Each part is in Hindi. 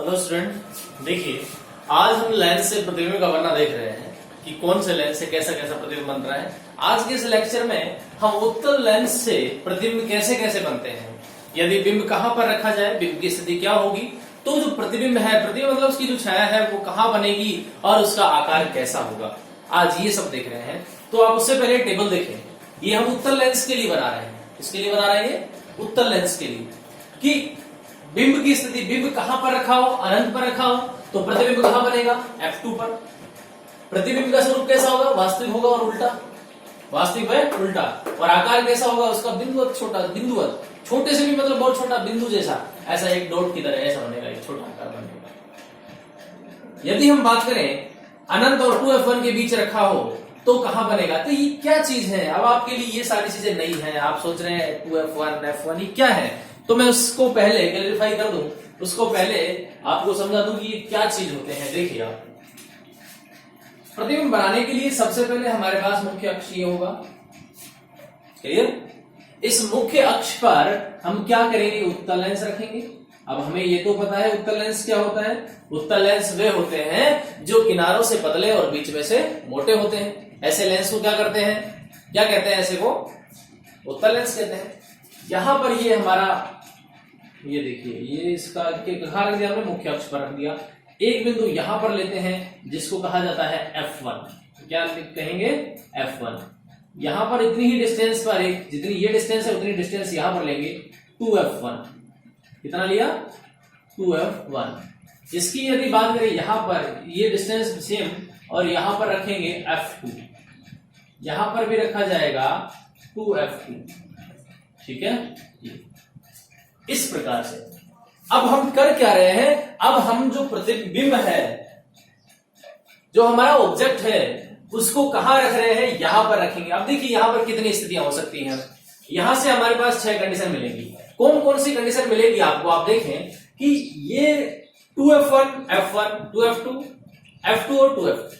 हेलो स्टूडेंट, देखिए आज हम लेंस से प्रतिबिंब का बनना देख रहे हैं कि कौन से लेंस से कैसा कैसा प्रतिबिंब बन रहा है। आज के इस लेक्चर में हम उत्तल लेंस से प्रतिबिंब कैसे कैसे बनते हैं, यदि बिंब कहां पर रखा जाए, बिंब की स्थिति क्या होगी, तो जो प्रतिबिंब है, प्रतिबिंब मतलब उसकी जो छाया है वो कहां बनेगी और उसका आकार कैसा होगा, आज ये सब देख रहे हैं। तो आप उससे पहले टेबल देखें। ये हम उत्तल लेंस के लिए बना रहे हैं। किसके लिए बना रहे हैं? उत्तल लेंस के लिए। कि बिंब की स्थिति, बिंब कहां पर रखा हो, अनंत पर रखा हो, तो प्रतिबिंब कहां बनेगा? F2 पर। प्रतिबिंब का स्वरूप कैसा होगा? वास्तविक होगा और उल्टा। वास्तविक है उल्टा। और आकार कैसा होगा उसका? बिंदुवत, छोटा, बिंदुवत, छोटे से भी मतलब बहुत छोटा, बिंदु जैसा, ऐसा एक डॉट की तरह ऐसा बनेगा, एक छोटा आकार बनेगा। यदि हम बात करें अनंत और 2F1 के बीच रखा हो तो कहां बनेगा? तो ये क्या चीज है? अब आपके लिए ये सारी चीजें नई है, आप सोच रहे हैं 2F1 F1 ये क्या है, तो मैं उसको पहले क्लैरिफाई कर दूं, उसको पहले आपको समझा दूं कि ये क्या चीज होते हैं। देखिए आप, प्रतिबिंब बनाने के लिए सबसे पहले हमारे पास मुख्य अक्ष ये होगा, क्लियर? इस मुख्य अक्ष पर हम क्या करेंगे? उत्तल लेंस रखेंगे। अब हमें ये तो पता है उत्तल लेंस क्या होता है। उत्तल लेंस वे होते हैं जो किनारों से पतले और बीच में से मोटे होते हैं। ऐसे लेंस को क्या करते हैं, क्या कहते हैं? ऐसे को उत्तल लेंस कहते हैं। यहां पर ये हमारा, ये देखिए, ये इसका कहां रख दिया हमने? मुख्य अक्ष पर रख दिया। एक बिंदु यहां पर लेते हैं जिसको कहा जाता है F1। क्या कहेंगे? F1। यहां पर इतनी ही डिस्टेंस पर, एक जितनी ये डिस्टेंस है उतनी डिस्टेंस यहां पर लेंगे 2F1। कितना लिया? 2F1। इसकी यदि बात करें यहां पर, ये डिस्टेंस सेम, और यहां पर रखेंगे F2। यहां पर भी रखा जाएगा 2F2। ठीक है, इस प्रकार से। अब हम कर क्या रहे हैं? अब हम जो प्रतिबिंब है, जो हमारा ऑब्जेक्ट है, उसको कहां रख रहे हैं? यहां पर रखेंगे। अब देखिए यहां पर कितनी स्थितियां हो सकती हैं। यहां से हमारे पास 6 कंडीशन मिलेंगी। कौन कौन सी कंडीशन मिलेगी आपको? आप देखें कि ये 2F1 F1 2F2 F2 और 2F2,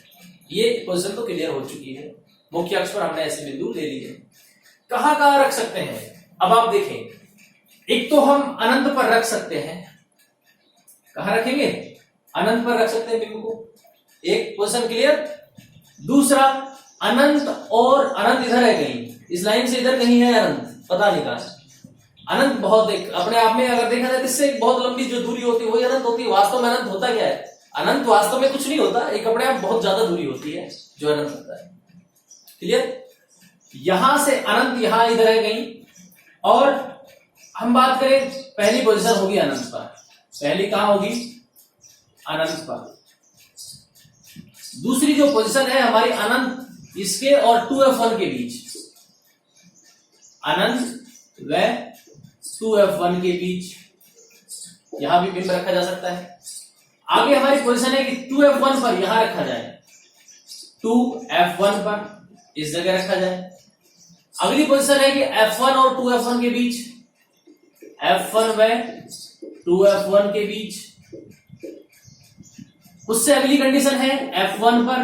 ये पोजीशन तो क्लियर हो चुकी है। मुख्य अक्ष पर हमने ऐसे बिंदु ले लिए। कहां कहां रख सकते हैं? अब आप देखें, एक तो हम अनंत पर रख सकते हैं। कहां रखेंगे? अनंत पर रख सकते हैं बिंदु को। एक पोजीशन क्लियर। दूसरा, अनंत और अनंत इधर है कहीं, इस लाइन से इधर कहीं है अनंत, पता नहीं कहां। अनंत बहुत एक अपने आप में अगर देखा जाए, इससे बहुत लंबी जो दूरी होती है वही अनंत होती है। वास्तव में अनंत होता क्या है? अनंत वास्तव में कुछ नहीं होता, एक अपने आप बहुत ज्यादा दूरी होती है जो अनंत होता है। क्लियर? यहां से अनंत यहां इधर है कहीं। और हम बात करें, पहली पोजीशन होगी अनंत पर। पहली कहां होगी? अनंत पर। दूसरी जो पोजीशन है हमारी अनंत, इसके और 2F1 के बीच, अनंत व 2F1 के बीच, यहां भी बिंब रखा जा सकता है। आगे हमारी पोजीशन है कि 2F1 पर यहां रखा जाए, 2F1 पर इस जगह रखा जाए। अगली पोजीशन है कि F1 और 2F1 के बीच, F1 व 2F1 के बीच। उससे अगली कंडीशन है F1 पर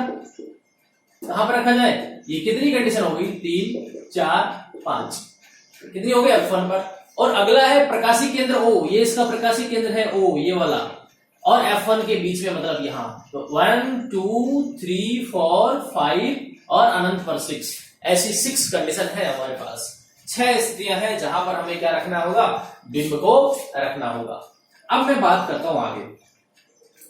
कहां पर रखा जाए? ये कितनी कंडीशन होगी? 3 4 5। कितनी हो गई? F1 पर। और अगला है प्रकाशी केंद्र O, ये इसका प्रकाशी केंद्र है O, ये वाला, और F1 के बीच में, मतलब यहां। तो 1 2 3 4 5 और अनंत पर 6। ऐसी 6 कंडीशन है हमारे पास। 6 स्थितियां हैं जहां पर हमें क्या रखना होगा? बिंब को रखना होगा। अब मैं बात करता हूं आगे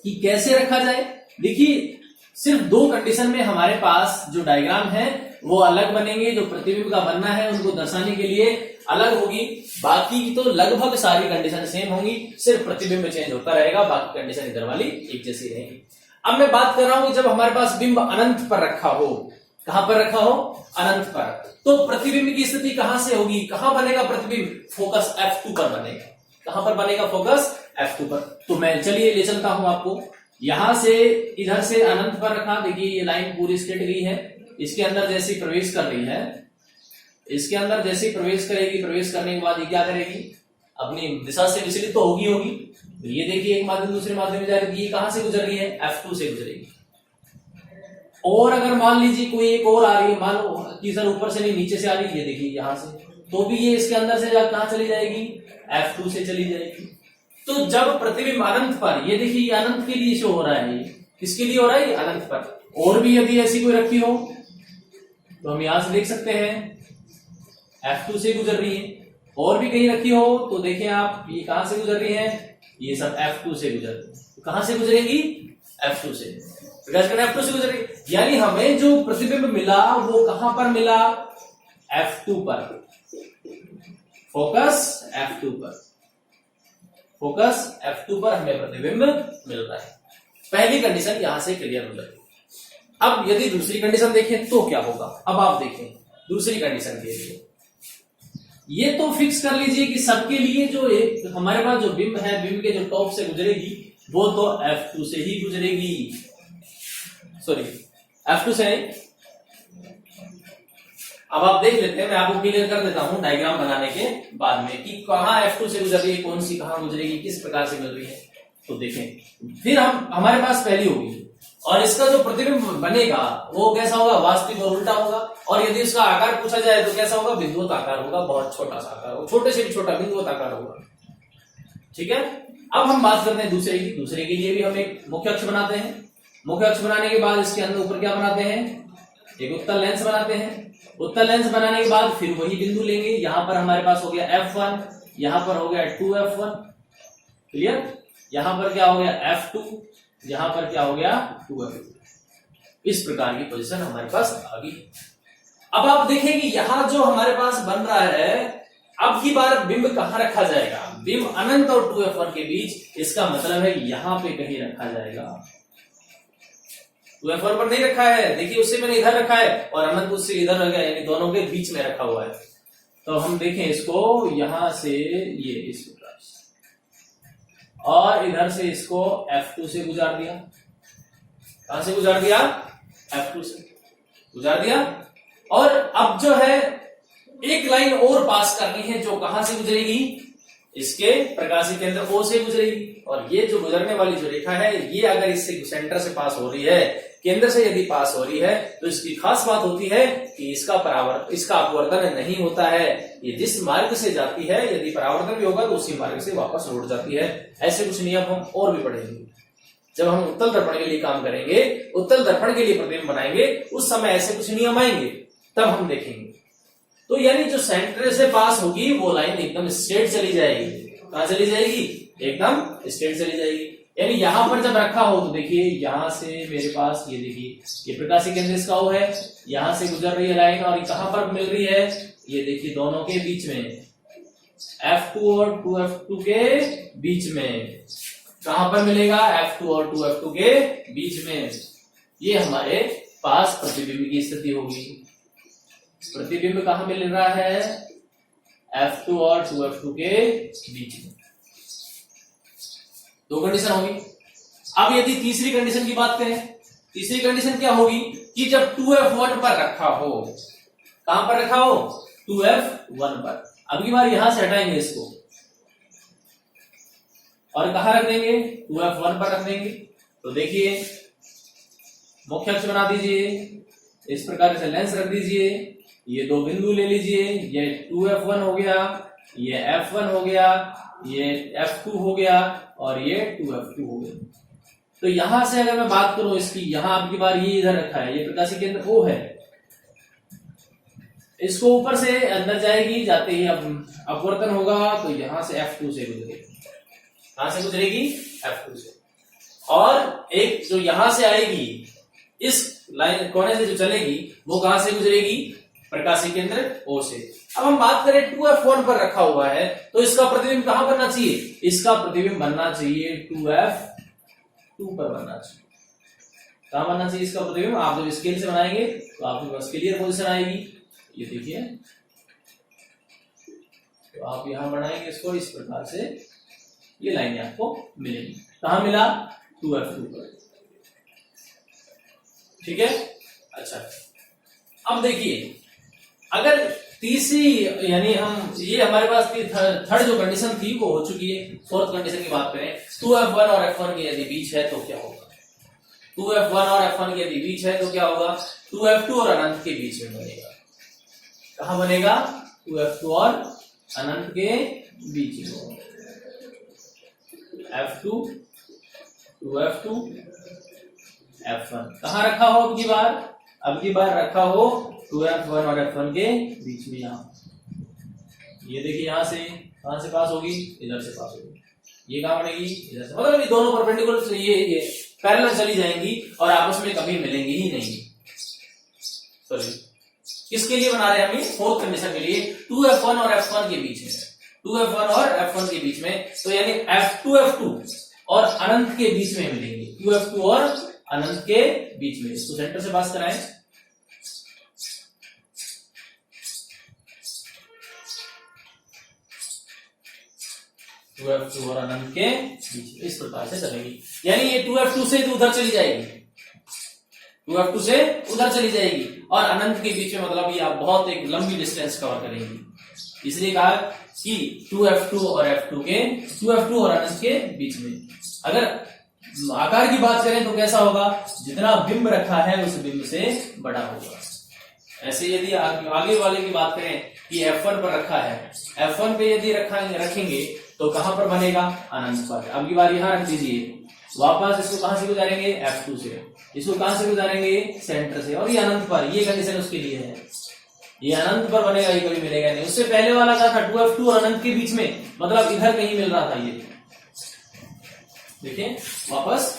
कि कैसे रखा जाए। देखिए, सिर्फ 2 कंडीशन में हमारे पास जो डायग्राम है वो अलग बनेंगे। जो प्रतिबिंब का बनना है उनको दर्शाने के लिए अलग होगी। बाकी की तो लगभग सारी कंडीशन सेम होंगी, सिर्फ प्रतिबिंब चेंज होता रहेगा, बाकी कंडीशन इधर वाली एक जैसी रहेगी। अब मैं बात कर रहा हूं कि जब हमारे पास बिंब अनंत पर रखा हो, कहां पर रखा हो? अनंत पर, तो प्रतिबिंब की स्थिति कहां से होगी? कहां बनेगा प्रतिबिंब? फोकस F2 पर बनेगा। कहां पर बनेगा? फोकस F2 पर। तो मैं चलिए ले चलता हूं आपको। यहां से इधर से अनंत पर रखा। देखिए ये लाइन पूरी स्ट्रेट गई है। इसके अंदर जैसी प्रवेश कर रही है, इसके अंदर जैसी प्रवेश करेगी, प्रवेश करने के बाद ये क्या करेगी? अपनी दिशा से विचलित तो होगी होगी। तो ये देखिए एक माध्यम दूसरे माध्यम में जा रही है। ये कहां से गुजर रही है? F2 से गुजरेगी। और अगर मान लीजिए कोई एक और आ रही है, मान लो कि सर ऊपर से नहीं नीचे से आ रही है, देखिए यहां से, तो भी ये इसके अंदर से कहां चली जाएगी? F2 से चली जाएगी। तो जब प्रतिबिंब अनंत पर, ये देखिए ये अनंत के लिए शो हो रहा है, किसके लिए हो रहा है, ये अनंत पर। और भी यदि ऐसी कोई रखी हो तो हम यहां से देख सकते हैं F2 से गुजर रही है। और भी कहीं रखी हो तो देखें आप, ये कहां से गुजर रही है, ये सब F2 से गुजर रही है। कहां से गुजरेगी, F2 से, प्रकाश किरण F2 से गुजरेगी। यानी हमें जो प्रतिबिंब मिला वो कहां पर मिला, F2 पर। फोकस F2 पर, फोकस F2 पर हमें प्रतिबिंब मिल रहा है। पहली कंडीशन यहां से क्लियर हो जाती है। अब यदि दूसरी कंडीशन देखें तो क्या होगा, अब आप देखें दूसरी कंडीशन के लिए। ये तो फिक्स कर लीजिए कि सबके लिए जो एक हमारे पास जो बिंब है, बिंब के जो टॉप से गुजरेगी वो तो F2 से ही गुजरेगी, सॉरी F2 से नहीं। अब आप देख लेते हैं, मैं आपको क्लियर कर देता हूं डायग्राम बनाने के बाद में कि कहां F2 से गुजर रही है, कौन सी कहां गुजरेगी, किस प्रकार से मिल रही है। तो देखें, फिर हमारे पास पहली होगी और इसका जो प्रतिबिंब बनेगा वो कैसा होगा, वास्तविक और उल्टा होगा। और यदि उसका आकार पूछा जाए तो कैसा होगा, बिंदुवत आकार होगा, बहुत छोटा सा आकार होगा, छोटे से भी छोटा बिंदुवत आकार होगा। ठीक है, अब हम बात करते हैं दूसरे की। दूसरे के लिए भी हम एक मुख्य अक्ष बनाते हैं। मुख्य अक्ष बनाने के बाद इसके अंदर ऊपर क्या बनाते हैं, एक उत्तल लेंस बनाते हैं। उत्तल लेंस बनाने के बाद फिर वही बिंदु लेंगे। यहां पर हमारे पास हो गया F1, यहां पर हो गया 2F1, क्लियर। यहां पर क्या हो गया F2, यहां पर क्या हो गया 2F2। इस प्रकार की पोजीशन हमारे पास आ गई। अब आप देखें कि यहां जो हमारे पास बन रहा है, अब की बार बिंब कहां रखा जाएगा, बिंब अनंत और 2F1 के बीच। इसका मतलब है यहां पे कहीं रखा जाएगा। 2F1 पर नहीं रखा है, देखिए उससे मैंने इधर रखा है और अनंत उससे इधर रख गया, यानी दोनों के बीच में रखा हुआ है। तो हम देखें इसको यहां से ये इस प्रकार से, और इधर से इसको F2 से गुजार दिया। कहां से गुजार दिया, F2 से गुजार दिया। और अब जो है एक लाइन और पास करनी है, जो कहां से गुजरेगी, इसके प्रकाशीय केंद्र O से गुजरेगी। और ये जो गुजरने वाली जो रेखा है, ये अगर इससे सेंटर से पास हो रही है, केंद्र से यदि पास हो रही है, तो इसकी खास बात होती है कि इसका अपवर्तन नहीं होता है। ये जिस मार्ग से जाती है, यदि परावर्तन भी होगा तो उसी मार्ग से वापस लौट जाती है। ऐसे कुछ नियम हम और भी पढ़ेंगे जब हम उत्तल दर्पण के लिए काम करेंगे, उत्तल दर्पण के लिए प्रतिबिंब बनाएंगे, उस समय ऐसे कुछ नियम आएंगे, तब हम देखेंगे। तो यानी जो सेंटर से पास होगी वो लाइन एकदम स्ट्रेट चली जाएगी। कहां चली जाएगी, एकदम स्ट्रेट चली जाएगी। यानी यहां पर जब रखा हो तो देखिए यहां से मेरे पास ये देखिए ये प्रकाशीय केंद्र इसका O है, यहां से गुजर रही है लाइन और कहां पर मिल रही है, ये देखिए दोनों के बीच में, F2 और 2F2 के बीच में। कहां पर मिलेगा, F2 और 2F2 के बीच में। ये हमारे पास प्रतिबिंब की स्थिति होगी। प्रतिबिंब कहां मिल रहा है, F2 और 2F2 के बीच में। दो कंडीशन होगी। अब यदि तीसरी कंडीशन की बात करें, तीसरी कंडीशन क्या होगी कि जब 2F1 पर रखा हो, कहां पर रखा हो, 2F1 पर। अब की बार यहां से हटाएंगे इसको और कहां रख देंगे, 2F1 पर रख देंगे। तो देखिए मुख्य अक्ष बना दीजिए, इस प्रकार से लेंस रख दीजिए, ये दो बिंदु ले लीजिए, ये 2F1 हो गया, ये F1 हो गया, ये F2 हो गया और ये 2F2 हो गया। तो यहां से अगर मैं बात करूं इसकी, यहां आपकी बार ये इधर रखा है, ये प्रकाशीय केंद्र O है, इसको ऊपर से अंदर जाएगी, जाते ही अब अपवर्तन होगा तो यहां से F2 से गुजरेगी। कहां से गुजरेगी, F2 से। और एक जो यहां से आएगी, इस लाइन कोने से जो चलेगी वो कहां से गुजरेगी, प्रकाशीय केंद्र O से। अब हम बात करें 2F1 पर रखा हुआ है, तो इसका प्रतिबिंब कहां बनना चाहिए, इसका प्रतिबिंब बनना चाहिए 2F2 पर बनना चाहिए। कहां बनना चाहिए इसका प्रतिबिंब, आप जब स्केल से बनाएंगे तो आपके पास क्लियर पोजीशन आएगी। ये देखिए, तो आप यहां बनाएंगे इसको इस प्रकार से, ये लाइनें आपको मिलेंगी। कहां मिला, 2F2 पर। ठीक है, अच्छा। अब देखिए अगर तीसरी, यानी हम ये हमारे पास थर्ड जो कंडीशन थी वो हो चुकी है। फोर्थ कंडीशन की बात करें, 2F1 और F1 के यदि बीच है तो क्या होगा, 2F1 और F1 के यदि बीच है तो क्या होगा, 2F2 और अनंत के बीच में बनेगा। कहां बनेगा, 2F2 और अनंत के बीच में। F2 2F2 F1 कहाँ रखा हो अब की बार रखा हो 2F1 और F1 के बीच में। यहाँ ये देखिए यहाँ से कहां से पास होगी, इधर से पास होगी, ये कहां बनेगी, इधर से, मतलब ये दोनों परपेंडिकुलर ये पैरेलल चली जाएंगी और आपस में कभी मिलेंगी ही नहीं। सॉरी, किसके लिए बना रहे हैं हम ये, फोर्थ कंडीशन के लिए, 2F1 और F1 के बीच में, 2F1 और F1 के बीच में, तो यानी F2 F2 और अनंत के बीच में मिलेंगे, 2F2 और अनंत के बीच में। इसको सेंटर से पास कराएं, टू F2 और अनंत के बीच में इस प्रकार से चलेगी। यानी ये 2F2 से उधर चली जाएगी, 2F2 से उधर चली जाएगी और अनंत के बीच में, मतलब ये आप बहुत एक लंबी डिस्टेंस कवर करेंगी। इसलिए कहा कि 2F2 और F2 के 2F2 और अनंत के बीच में। अगर आकार की बात करें तो कैसा होगा, जितना बिंब रखा है उस बिंब से बड़ा होगा। ऐसे यदि आगे वाले की बात करें कि F1 पर रखा है, F1 पे यदि रखेंगे तो कहां पर बनेगा, अनंत पर। अब की बार यहां रख दीजिए, वापस इसको कहां से गुजारेंगे, F2 से, इसको कहां से गुजारेंगे, सेंटर से, और ये अनंत पर, ये कंडीशन उसके लिए है, ये अनंत पर बनेगा, ये कभी मिलेगा नहीं। उससे पहले वाला क्या था, 2F2 और अनंत के बीच में, मतलब इधर कहीं मिल रहा था। ये देखिए वापस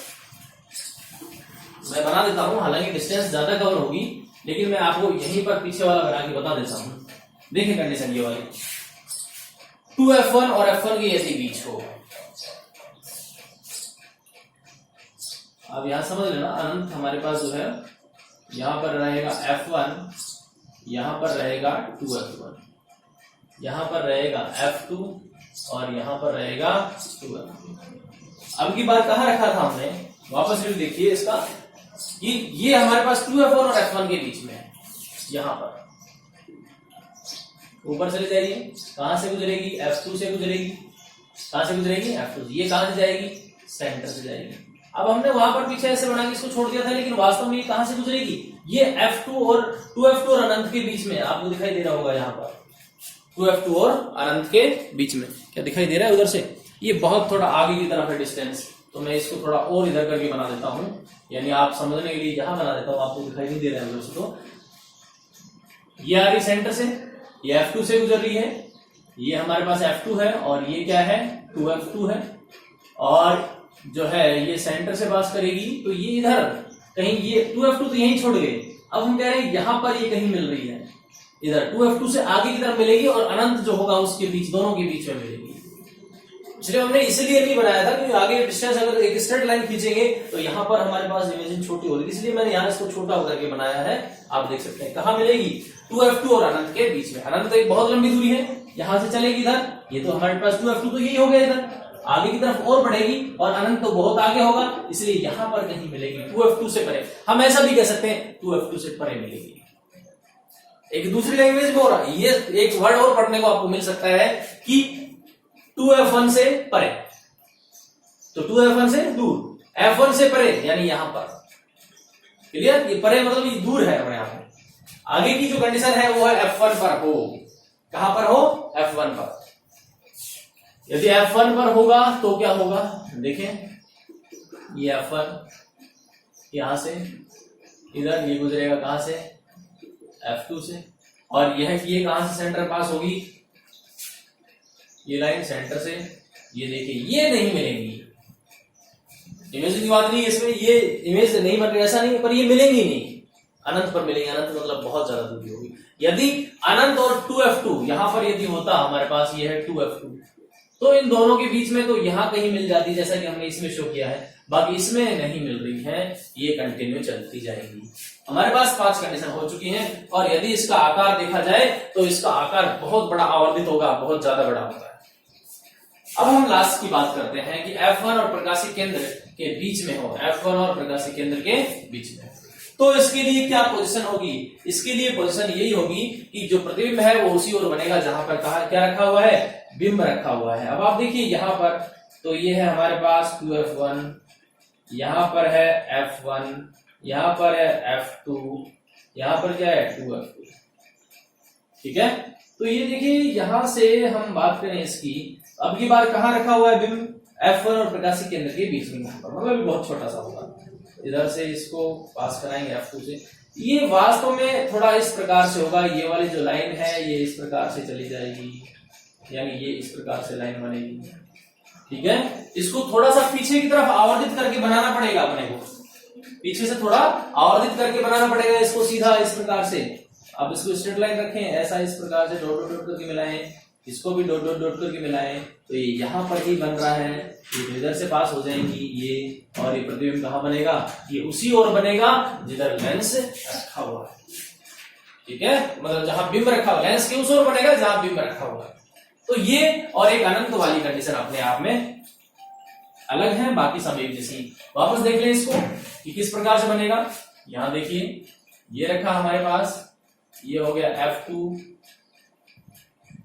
मैं बना देता हूं, हालांकि डिस्टेंस ज्यादा कवर होगी, लेकिन मैं आपको यहीं पर पीछे वाला बना के बता देता हूं। देखिए कंडीशन ये वाली, 2F1 और F1 के यदि बीच हो, अब यहां समझ लेना, अनंत हमारे पास जो है यहां पर रहेगा F1, यहां पर रहेगा 2F1, यहां पर रहेगा F2 और यहां पर रहेगा 2F2। अब की बार कहां रखा था हमने, वापस भी देखिए इसका, ये हमारे पास 2F1 और F1 के बीच में है, यहां पर ऊपर चले जाइए, कहां से गुजरेगी, F2 से गुजरेगी, कहां से गुजरेगी, F2 से, ये कहां से जाएगी, सेंटर से जाएगी। अब हमने वहां पर पीछे ऐसे बना के इसको छोड़ दिया था, लेकिन वास्तव में ये कहां से गुजरेगी, ये F2 और 2F2 और अनंत के बीच में, आपको दिखाई दे रहा होगा यहाँ पर 2F2 और अनंत के बीच में, क्या दिखाई दे रहा है उधर से, ये बहुत थोड़ा आगे की तरफ है डिस्टेंस, तो मैं इसको थोड़ा और इधर करके बना देता हूं, यानी आप समझने के लिए जहां बना देता हूं, आपको दिखाई नहीं दे रहा है उधर से। तो ये आ रही सेंटर से, ये F2 से गुजर रही है, ये हमारे पास F2 है और ये क्या है, 2F2 है, और जो है ये सेंटर से पास करेगी, तो ये इधर कहीं, ये 2F2 तो यहीं छोड़ गए, अब हम कह रहे हैं यहां पर ये कहीं मिल रही है, इधर 2F2 से आगे की तरफ मिलेगी और अनंत जो होगा उसके बीच, दोनों के बीच में मिलेगी। इसलिए हमने इसलिए नहीं बनाया था कि आगे डिस्टेंस अगर एक स्ट्रेट लाइन खींचेंगे तो यहाँ पर हमारे पास इमेजिन छोटी होगी, इसलिए मैंने यहाँ इसको छोटा होकर के बनाया है। आप देख सकते हैं कहाँ मिलेगी, 2F2 और अनंत के बीच में। अनंत एक बहुत लंबी दूरी है, यहाँ से चलेगी इधर, ये तो हमारे पास 2F2 तो यही हो गया, इधर आगे की तरफ और बढ़ेगी और अनंत तो बहुत आगे होगा, इसलिए यहाँ पर कहीं मिलेगी 2F2 से परे। हम ऐसा भी कह सकते हैं 2F2 से परे मिलेगी। एक दूसरी लैंग्वेज में हो रहा है, ये एक वर्ड और पढ़ने को आपको मिल सकता है कि 2F1 से परे, तो 2F1 से दूर, F1 से परे यानी यहां पर, क्लियर, ये परे मतलब ये दूर है, यहां पर आगे की जो कंडीशन है वो है F1 पर हो, कहां पर हो, F1 पर। यदि F1 पर होगा तो क्या होगा, देखें ये F1 यहां से इधर ये गुजरेगा, कहां से, F2 से, और यह ये कहां से सेंटर पास होगी, ये लाइन सेंटर से, ये देखिए ये नहीं मिलेंगी, इमेज की बात नहीं है इसमें, ये इमेज नहीं बन रही ऐसा नहीं है, पर ये मिलेंगी नहीं, अनंत पर मिलेंगे, अनंत मतलब बहुत ज्यादा दूरी होगी। यदि अनंत और 2F2 यहां पर यदि होता हमारे पास, ये है 2F2, तो इन दोनों के बीच में तो यहां कहीं मिल जाती, जैसा कि हमने इसमें शो किया है, बाकी इसमें नहीं मिल रही है, ये कंटिन्यू चलती जाएगी। हमारे पास 5 कंडीशन हो चुकी हैं, और यदि इसका आकार देखा जाए तो इसका आकार बहुत बड़ा आवर्धित होगा, बहुत ज्यादा बड़ा होगा। अब हम लास्ट की बात करते हैं कि F1 और प्रकाशीय केंद्र के बीच में हो, F1 और प्रकाशीय केंद्र के बीच में, तो इसके लिए क्या पोजीशन होगी, इसके लिए पोजीशन यही होगी कि जो प्रतिबिंब है वो उसी ओर बनेगा जहां पर कहा क्या रखा हुआ है, बिंब रखा हुआ है। अब आप देखिए यहां पर, तो ये है हमारे पास 2F1, यहां पर है F1, यहां पर है F2, यहां पर क्या है 2F2, ठीक है। तो ये देखिए यहां से हम बात करें इसकी, अब की बार कहाँ रखा हुआ है बिंब, F1 और प्रकाशिक केंद्र के बीच में, मतलब बहुत छोटा सा होगा। इधर से इसको पास कराएंगे F2 से। ये वास्तव में थोड़ा इस प्रकार से होगा, ये वाली जो लाइन है ये इस प्रकार से चली जाएगी, यानी ये इस प्रकार से लाइन बनेगी, ठीक है। इसको थोड़ा सा पीछे की तरफ आवर्धित करके बनाना पड़ेगा अपने को, पीछे से थोड़ा आवर्धित करके बनाना पड़ेगा इसको सीधा इस प्रकार से। अब इसको स्ट्रेट लाइन रखें, ऐसा इस प्रकार से डॉट डॉट डॉट करके मिलाएं, इसको भी डॉट डॉट डॉट करके मिलाएं, तो ये यहाँ पर ही बन रहा है, ये इधर से पास हो जाएंगी ये, और ये प्रतिबिंब कहाँ बनेगा, ये उसी ओर बनेगा जिधर लेंस रखा हुआ है, ठीक है। मतलब जहां बिंब रखा हुआ, लेंस के उस ओर बनेगा जहां बिंब रखा हुआ है। तो ये और एक अनंत वाली कंडीशन अपने आप में अलग है, बाकी सब एक जैसी। वापस देख लें इसको कि किस प्रकार से बनेगा। यहां देखिए ये रखा हमारे पास, ये हो गया F2,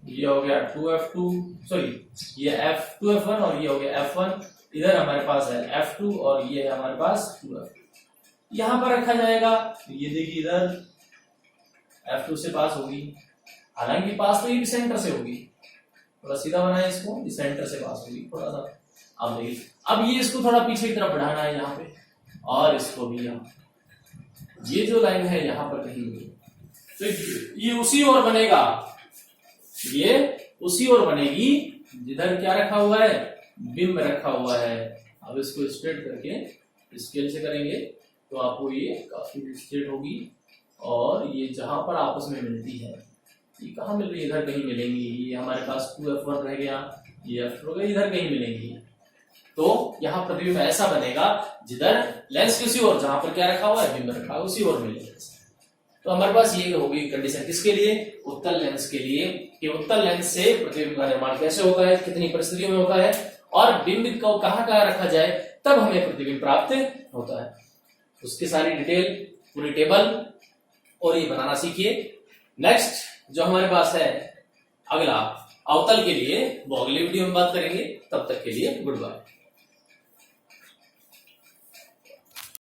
ये हो गया 2F2, सॉरी ये F2F1 और ये हो गया F1। इधर हमारे पास है F2 और ये है हमारे पास 2F2। यहां पर रखा जाएगा, ये देखिए इधर F2 से पास होगी, हालांकि पास तो ये भी सेंटर से होगी, थोड़ा सीधा बनाए इसको, ये सेंटर से पास होगी थोड़ा सा। अब देखिए, अब ये इसको थोड़ा पीछे की तरफ बढ़ाना है यहाँ पे, और इसको भी यहाँ, ये जो लाइन है यहाँ पर कहीं भी, तो ये उसी ओर बनेगा, ये उसी ओर बनेगी जिधर क्या रखा हुआ है, बिंब रखा हुआ है। अब इसको स्ट्रेट करके स्केल से करेंगे तो आपको ये काफी स्ट्रेट होगी, और ये जहां पर आपस में मिलती है, ये कहाँ मिल रही है, इधर कहीं मिलेंगी। ये हमारे पास 2F1 रह गया, ये F2 गया, इधर कहीं मिलेंगी। तो यहाँ प्रतिबिंब ऐसा बनेगा जिधर लेंस किसी और, जहां पर क्या रखा हुआ है, बिंब रखा है, उसी ओर मिलेगा। तो हमारे पास ये होगी कंडीशन किसके लिए, उत्तल लेंस के लिए, कि उत्तल लेंस से प्रतिबिंब का निर्माण कैसे होता है, कितनी परिस्थितियों में होता है, और बिंब को कहाँ कहाँ रखा जाए तब हमें प्रतिबिंब प्राप्त होता है। उसकी सारी डिटेल, पूरी टेबल और ये बनाना सीखिए। नेक्स्ट जो हमारे पास है अगला अवतल के लिए, वो अगले वीडियो में बात करेंगे। तब तक के लिए गुड बाय।